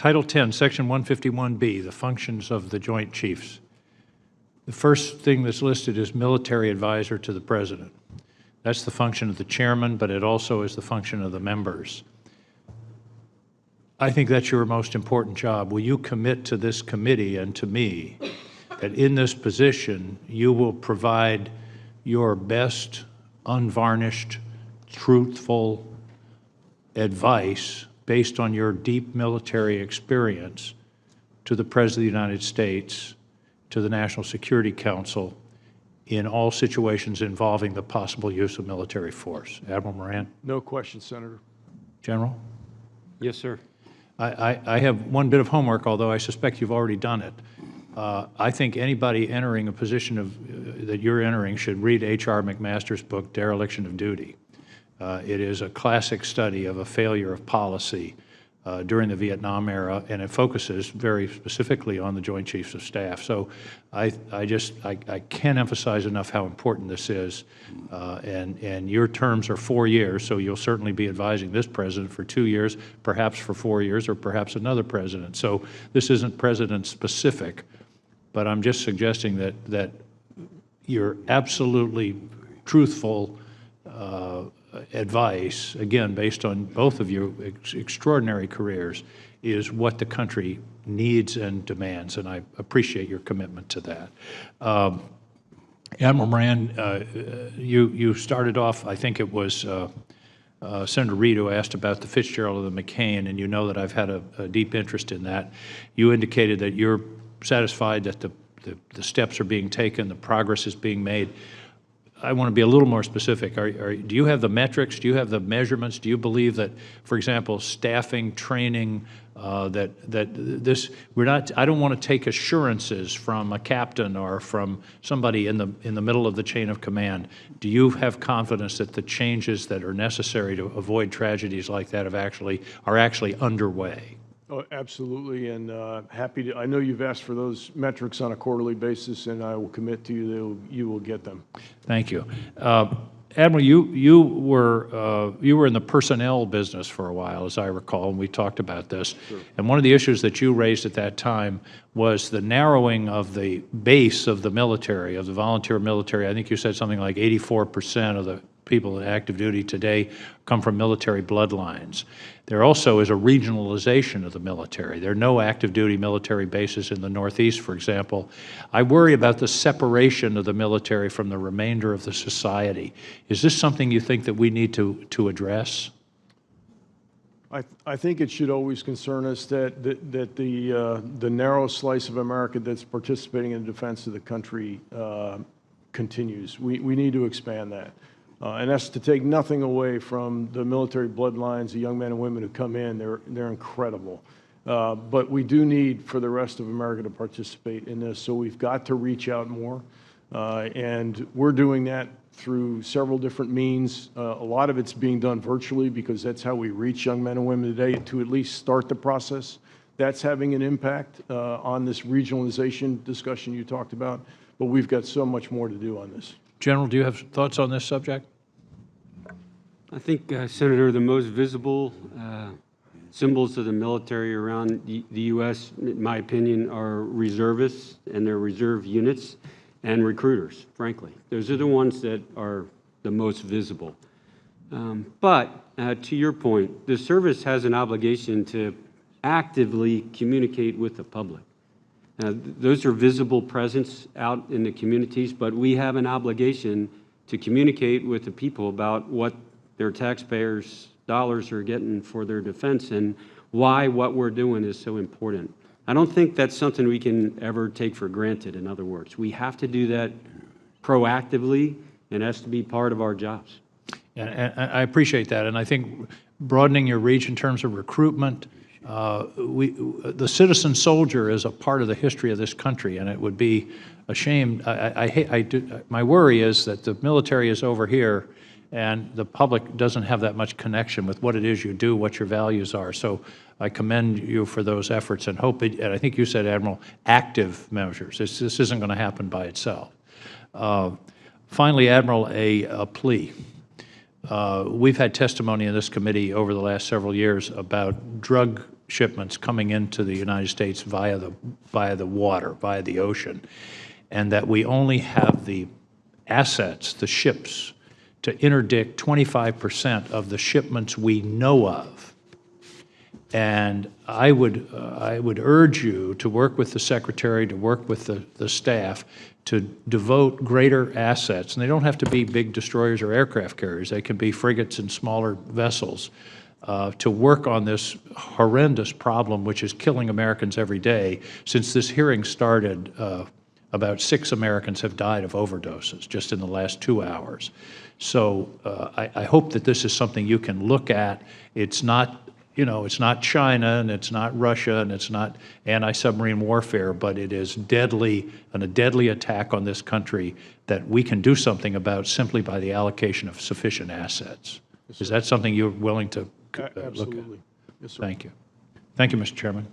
Title 10, Section 151B, the functions of the Joint Chiefs. The first thing that's listed is military advisor to the President. That's the function of the chairman, but it also is the function of the members. I think that's your most important job. Will you commit to this committee and to me that in this position you will provide your best, unvarnished, truthful advice based on your deep military experience to the President of the United States, to the National Security Council, in all situations involving the possible use of military force? Admiral Moran? No question, Senator. General? Yes, sir. I have one bit of homework, although I suspect you've already done it. I think anybody entering a position that you're entering should read H.R. McMaster's book, Dereliction of Duty. It is a classic study of a failure of policy during the Vietnam era, and it focuses very specifically on the Joint Chiefs of Staff. So I can't emphasize enough how important this is, and your terms are 4 years, so you'll certainly be advising this president for 2 years, perhaps for 4 years, or perhaps another president. So this isn't president-specific, but I'm just suggesting that you're absolutely truthful advice, again, based on both of your extraordinary careers, is what the country needs and demands, and I appreciate your commitment to that. Admiral Moran, you started off, I think it was Senator Reid who asked about the Fitzgerald and the McCain, and you know that I've had a deep interest in that. You indicated that you're satisfied that the steps are being taken, the progress is being made. I want to be a little more specific. Do you have the metrics? Do you have the measurements? Do you believe that, for example, staffing, training, I don't want to take assurances from a captain or from somebody in the middle of the chain of command. Do you have confidence that the changes that are necessary to avoid tragedies like that are actually underway? Oh, absolutely, and happy to. I know you've asked for those metrics on a quarterly basis, and I will commit to you that you will get them. Thank you. Admiral, you were in the personnel business for a while, as I recall, and we talked about this. Sure. And one of the issues that you raised at that time was the narrowing of the base of the military, of the volunteer military. I think you said something like 84% of the people in active duty today come from military bloodlines. There also is a regionalization of the military. There are no active duty military bases in the Northeast, for example. I worry about the separation of the military from the remainder of the society. Is this something you think that we need to address? I think it should always concern us that the narrow slice of America that's participating in the defense of the country continues. We need to expand that. And that's to take nothing away from the military bloodlines, the young men and women who come in. They're incredible. But we do need for the rest of America to participate in this, so we've got to reach out more. And we're doing that through several different means. A lot of it's being done virtually because that's how we reach young men and women today to at least start the process. That's having an impact on this regionalization discussion you talked about, but we've got so much more to do on this. General, do you have thoughts on this subject? I think, Senator, the most visible symbols of the military around the U.S., in my opinion, are reservists and their reserve units and recruiters, frankly. Those are the ones that are the most visible. But to your point, the service has an obligation to actively communicate with the public. Those are visible presence out in the communities, but we have an obligation to communicate with the people about what their taxpayers' dollars are getting for their defense and why what we're doing is so important. I don't think that's something we can ever take for granted, in other words. We have to do that proactively, and it has to be part of our jobs. And I appreciate that, and I think broadening your reach in terms of recruitment, the citizen soldier is a part of the history of this country, and it would be a shame. My worry is that the military is over here, and the public doesn't have that much connection with what it is you do, what your values are. So I commend you for those efforts and hope, and I think you said, Admiral, active measures. This isn't going to happen by itself. Finally, Admiral, a plea. We've had testimony in this committee over the last several years about drug shipments coming into the United States via the water, via the ocean, and that we only have the assets, the ships, to interdict 25% of the shipments we know of. And I would urge you to work with the Secretary, to work with the staff, to devote greater assets, and they don't have to be big destroyers or aircraft carriers, they can be frigates and smaller vessels, to work on this horrendous problem which is killing Americans every day. Since this hearing started, about 6 Americans have died of overdoses just in the last 2 hours. So I hope that this is something you can look at. It's not, you know, it's not China and it's not Russia and it's not anti-submarine warfare, but it is deadly and a deadly attack on this country that we can do something about simply by the allocation of sufficient assets. Is that something you're willing to look at? Absolutely. Yes, sir. Thank you. Thank you, Mr. Chairman.